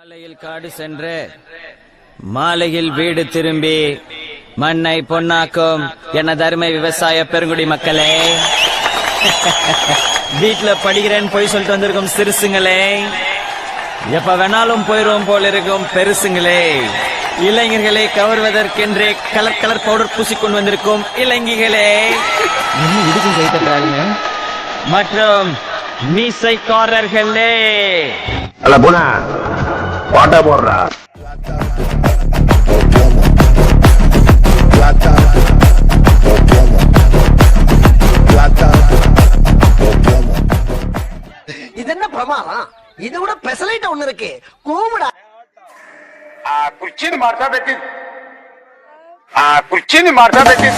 காலையில் காடு சென்று மாலையில் வீடு திரும்பி மண்ணை பொன்னாக்கும் எனது அருமை விவசாய பெருங்குடி மக்களே, வீட்டுல படிக்கிறேன்னு போய் சொல்லிட்டு வந்திருக்கும் சிறுசுங்களே, எப்ப வேணாலும் போயிரும் போல இருக்கும் பெருசுங்களே, இளைஞர்களை கவர்வதற்கென்றே கலர் கலர் பவுடர் பூசிக்கொண்டு வந்திருக்கும் இளைஞர்களே மற்றும் மீசைக்காரர்களே, அல்ல போனா பாட்டா போடுறா. இது என்ன பிரமாதம்? இதை விட பெசலைட் ஒண்ணு இருக்கு, கூமுடா. ಕುರ್ಚಿನ ಮಾಡ್ತಾ ಬೇಕಿ ಕುರ್ಚಿನ ಮಾಡ್ತಾ ಬೇಕಿ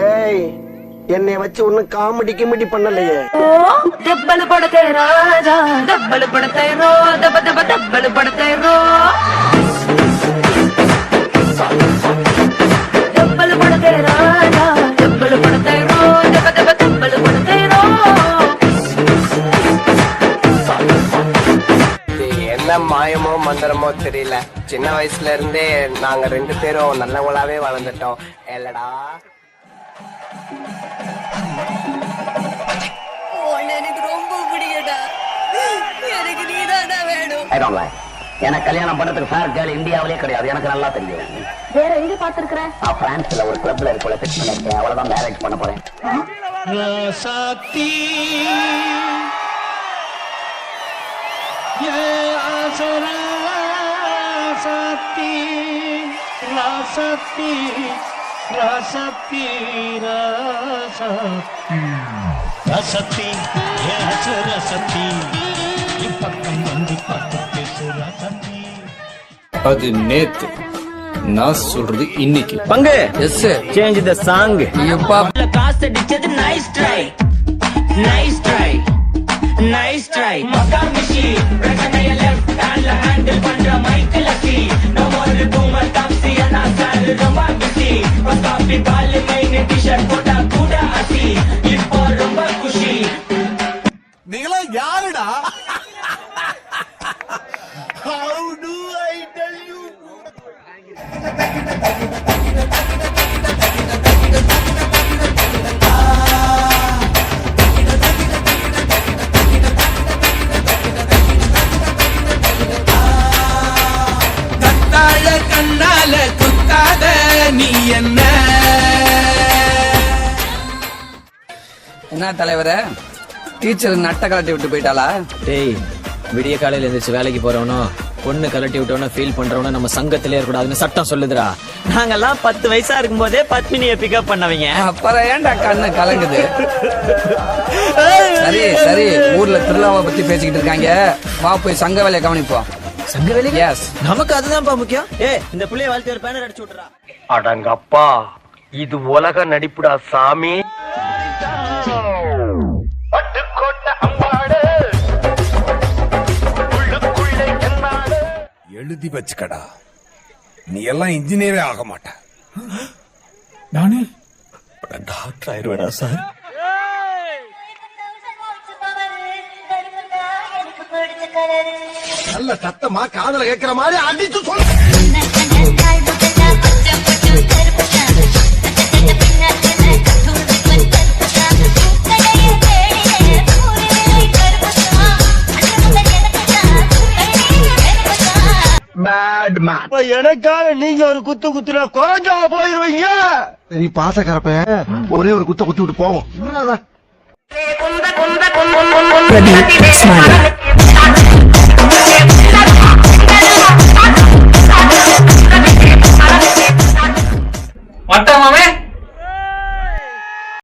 ஏய், என்னை வச்சு ஒண்ணு காமெடி கிமெடி பண்ணலையே. दब्बल पड़ते राजा दब्बल पड़ते रो दब दब दब्बल पड़ते रो दब्बल पड़ते राजा दब्बल पड़ते रो दब दब दब्बल पड़ते रो. என்ன மாயமோ மந்திரமோ தெரியல, சின்ன வயசுல இருந்தே நாங்க ரெண்டு பேரும் நல்லவங்களாவே வளர்ந்துட்டோம் இல்லடா. எனக்கு ரொம்ப பிடிக்கடா, எனக்கு நீதானா வேணும். எனக்கு கல்யாணம் பண்றதுக்கு ஃபேர் கேர்ள் இந்தியாவிலே கிடையாது, எனக்கு நல்லா தெரியும். வேற எங்க பாத்துருக்கற? பிரான்ஸ்ல ஒரு கிளப்ல இருக்கோல ஃபிக்ஸ் பண்ணிருக்கேன், அவ்வளவுதான் மேரேஜ் பண்ண போறேன். ராசாத்தி ராசாத்தி ராசாத்தி ராசாத்தி ராசாத்தி ரசத்தி இப்பக்கம் வந்து பார்த்து பேசு ராசாத்தி. அது நேத்து, நான் சொல்றது இன்னைக்கு. பங்கு சேஞ்ச் தி சாங். காசு அடிச்சது nice try nice try nice try. மக்கா மிஷி பிரச்சனைய லெஃப்ட் ஹேண்ட்ல ஹேண்டில் பண்ற மைக் லக்கி. நம்ம ஒரு பூமர் டாப்ஸி அண்ணா சார் ரொம்ப பிஸி. காபி பால் மைன் டி-ஷர்ட் போட்டா கூட அசி. இப்போ ரொம்ப குஷி. நீங்களா யாருடா? How do I tell you? கத்தாழ கண்ணால குத்தாத நீ என்ன தலைவர டீச்சர் நட்ட கலட்டி விட்டு போயிட்டாளா? டேய், விடிய காலையில எந்திரிச்சு வேலைக்கு போறவனும் பொண்ணு கலட்டி விட்டவனும் ஃபீல் பண்றவனும் நம்ம சங்கத்திலே இருக்கக்கூடாதுன்னு சட்டம் சொல்லுதுடா. நாங்கெல்லாம் 10 வயசா இருக்கும் போதே பத்மினியை பிக்கப் பண்ணவங்க. அப்புறம் ஏன்டா கண்ணு கலங்குது? சரி சரி, ஊர்ல திருவிழாவை பத்தி பேசிக்கிட்டு இருக்காங்க, வா போய் சங்க வேலையை கவனிப்போம். சங்க வேலை? எஸ், நமக்கு அதுதான்ப்பா முக்கியம். இந்த புள்ளைய வாழ்த்து ஒரு பேனர் அடிச்சு விட்டுறா. அடங்கப்பா, இது உலக நடிப்புடா சாமி. எழுதி வச்சுக்கடா, நீ எல்லாம் இன்ஜினியரே ஆக மாட்ட. நானே டாக்டர் ஆயிருவேடா சார். நல்ல சத்தமா காதல கேட்கிற மாதிரி அடிச்சு சொல்ல. எனக்காக நீங்க ஒரு குத்து குத்துனா குறைஞ்சா போயிருவீங்க. நீ பாசக்கரப்ப ஒரே ஒரு குத்த குத்தி விட்டு போவோம்.